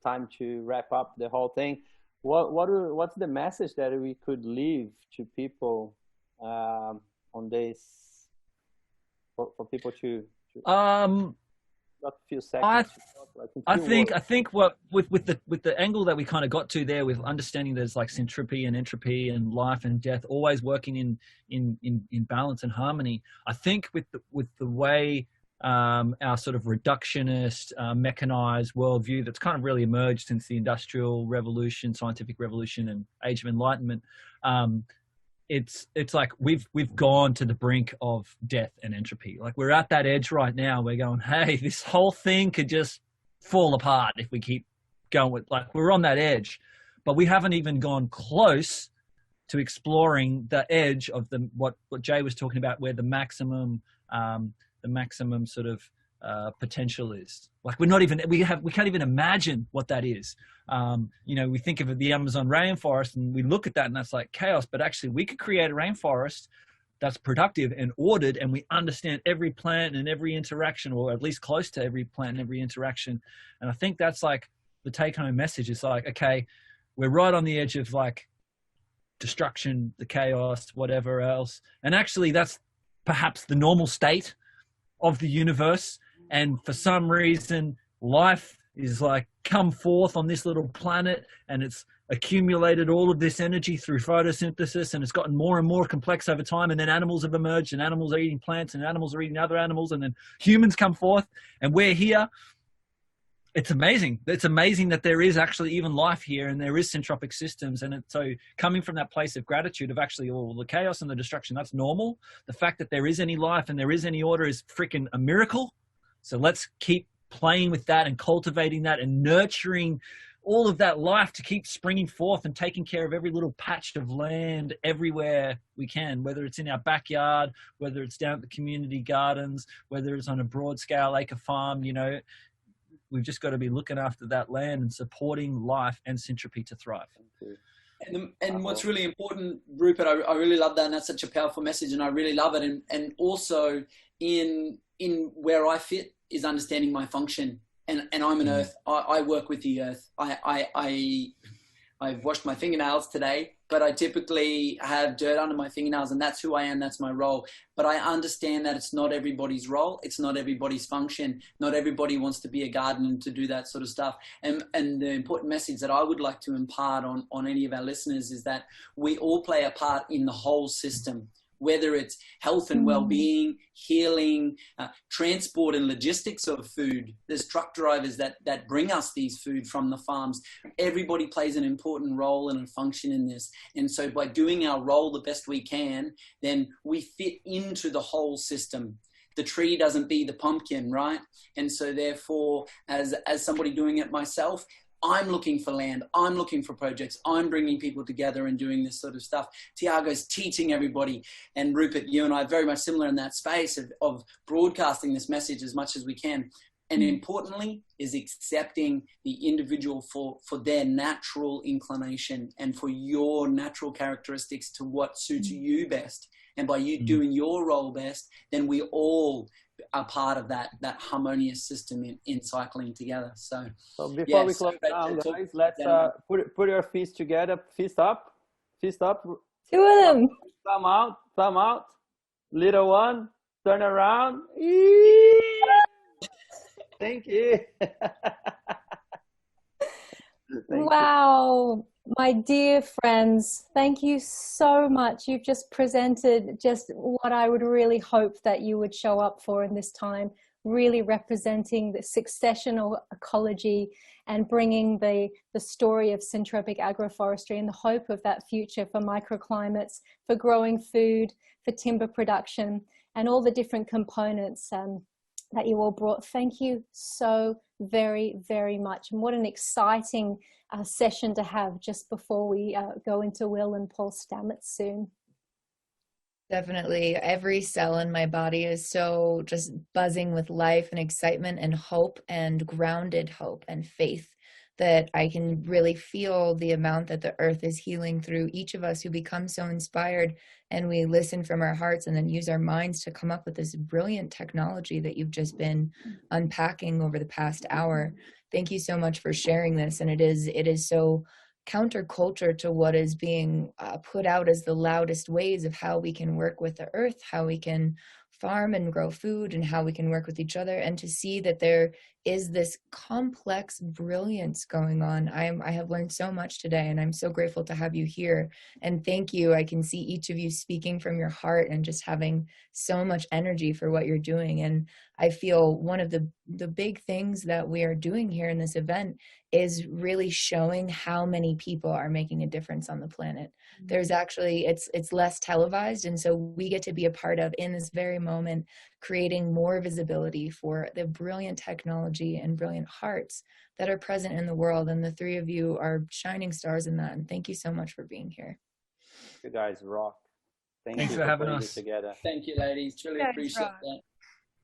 time to wrap up the whole thing. What's the message that we could leave to people on this for people to not a few seconds. I think what with the angle that we kind of got to there, with understanding there's like syntropy and entropy and life and death always working in balance and harmony. I think with the way our sort of reductionist, mechanized worldview that's kind of really emerged since the Industrial Revolution, Scientific Revolution, and Age of Enlightenment, it's like we've gone to the brink of death and entropy. Like we're at that edge right now. We're going, hey, this whole thing could just fall apart if we keep going with, like, we're on that edge, but we haven't even gone close to exploring the edge of what Jay was talking about, where the maximum sort of potential is. Like we can't even imagine what that is. We think of the Amazon rainforest and we look at that and that's like chaos, but actually we could create a rainforest that's productive and ordered, and we understand every plant and every interaction, or at least close to every plant and every interaction. And I think that's like the take home message. It's like, okay, we're right on the edge of like destruction, the chaos, whatever else. And actually that's perhaps the normal state of the universe. And for some reason, life is like come forth on this little planet, and it's accumulated all of this energy through photosynthesis, and it's gotten more and more complex over time. And then animals have emerged, and animals are eating plants, and animals are eating other animals, and then humans come forth, and we're here. It's amazing. It's amazing that there is actually even life here, and there is syntropic systems. And so coming from that place of gratitude of actually all the chaos and the destruction, that's normal. The fact that there is any life and there is any order is freaking a miracle. So let's keep playing with that and cultivating that and nurturing all of that life to keep springing forth and taking care of every little patch of land everywhere we can, whether it's in our backyard, whether it's down at the community gardens, whether it's on a broad scale acre farm. We've just got to be looking after that land and supporting life and syntropy to thrive. And what's really important, Rupert, I really love that, and that's such a powerful message, and I really love it. And also in where I fit is understanding my function. And I'm an earth. I work with the earth. I've washed my fingernails today, but I typically have dirt under my fingernails, and that's who I am. That's my role. But I understand that it's not everybody's role. It's not everybody's function. Not everybody wants to be a gardener and to do that sort of stuff. And the important message that I would like to impart on any of our listeners is that we all play a part in the whole system, whether it's health and well-being, healing, transport and logistics of food. There's truck drivers that bring us these food from the farms. Everybody plays an important role and a function in this. And so by doing our role the best we can, then we fit into the whole system. The tree doesn't be the pumpkin, right? And so therefore, as somebody doing it myself, I'm looking for land. I'm looking for projects. I'm bringing people together and doing this sort of stuff. Thiago's teaching everybody. And Rupert, you and I are very much similar in that space of broadcasting this message as much as we can. And importantly is accepting the individual for their natural inclination and for your natural characteristics to what suits you best. And by you doing your role best, then we all are part of that harmonious system in cycling together. So before we close down, guys, let's put your fists together. Fist up. Two of them. Thumb out. Little one, turn around. Thank you. Wow. My dear friends, thank you so much. You've just presented just what I would really hope that you would show up for in this time. really representing the successional ecology and bringing the story of syntropic agroforestry and the hope of that future for microclimates, for growing food, for timber production, and all the different components that you all brought. Thank you so very, very much. And what an exciting session to have just before we go into Will and Paul Stamets soon. Definitely. Every cell in my body is so just buzzing with life and excitement and hope and grounded hope and faith that I can really feel the amount that the earth is healing through each of us who become so inspired, and we listen from our hearts and then use our minds to come up with this brilliant technology that you've just been unpacking over the past hour. Thank you so much for sharing this. And it is so counterculture to what is being put out as the loudest ways of how we can work with the earth, how we can farm and grow food, and how we can work with each other, and to see that there is this complex brilliance going on. I have learned so much today, and I'm so grateful to have you here. And thank you. I can see each of you speaking from your heart and just having so much energy for what you're doing. And I feel one of the big things that we are doing here in this event is really showing how many people are making a difference on the planet. There's actually, it's less televised, and so we get to be a part of, in this very moment, creating more visibility for the brilliant technology and brilliant hearts that are present in the world. And the three of you are shining stars in that. And thank you so much for being here. You guys rock. Thanks for having us together. Thank you, ladies. Truly appreciate that.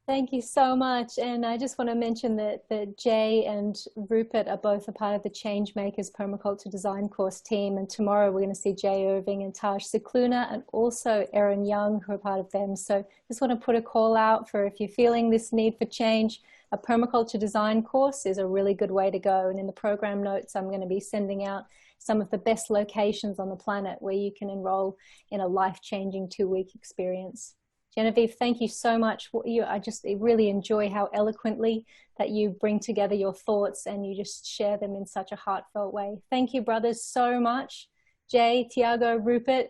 Thank you so much. And I just want to mention that Jay and Rupert are both a part of the Changemakers Permaculture Design Course team. And tomorrow we're going to see Jay Irving and Taj Cicluna, and also Erin Young, who are part of them. So just want to put a call out for, if you're feeling this need for change, a permaculture design course is a really good way to go. And in the program notes, I'm going to be sending out some of the best locations on the planet where you can enroll in a life-changing 2-week experience. Genevieve, thank you so much. I just really enjoy how eloquently that you bring together your thoughts and you just share them in such a heartfelt way. Thank you, brothers, so much. Jay, Thiago, Rupert,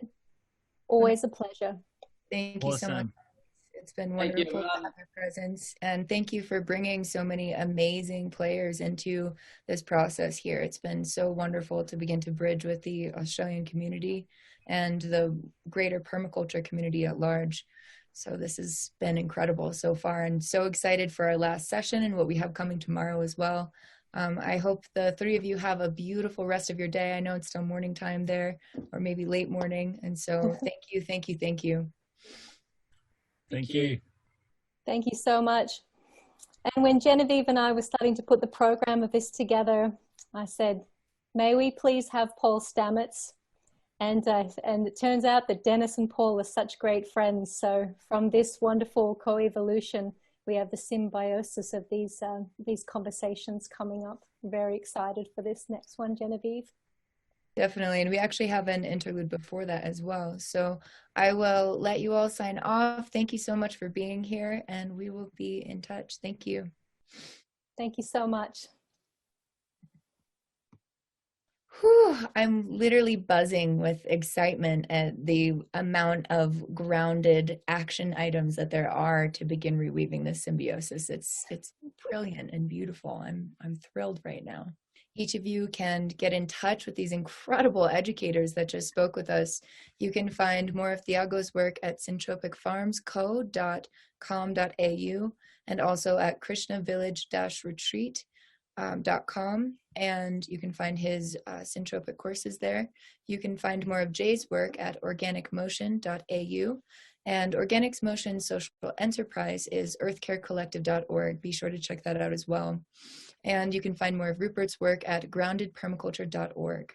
always a pleasure. Thank you so much. It's been wonderful to have your presence. And thank you for bringing so many amazing players into this process here. It's been so wonderful to begin to bridge with the Australian community and the greater permaculture community at large. So this has been incredible so far, and so excited for our last session and what we have coming tomorrow as well. I hope the three of you have a beautiful rest of your day. I know it's still morning time there, or maybe late morning. And so thank you, thank you, thank you. Thank you. Thank you so much. And when Genevieve and I were starting to put the program of this together, I said, may we please have Paul Stamets? And it turns out that Dennis and Paul are such great friends. So from this wonderful co-evolution, we have the symbiosis of these conversations coming up. Very excited for this next one, Genevieve. Definitely. And we actually have an interlude before that as well. So I will let you all sign off. Thank you so much for being here, and we will be in touch. Thank you. Thank you so much. Whew, I'm literally buzzing with excitement at the amount of grounded action items that there are to begin reweaving this symbiosis. It's brilliant and beautiful. I'm thrilled right now. Each of you can get in touch with these incredible educators that just spoke with us. You can find more of Thiago's work at syntropicfarmsco.com.au and also at krishnavillage-retreat.com, and you can find his syntropic courses there. You can find more of Jay's work at organicmotion.au, and Organics Motion social enterprise is earthcarecollective.org. Be sure to check that out as well. And you can find more of Rupert's work at groundedpermaculture.org.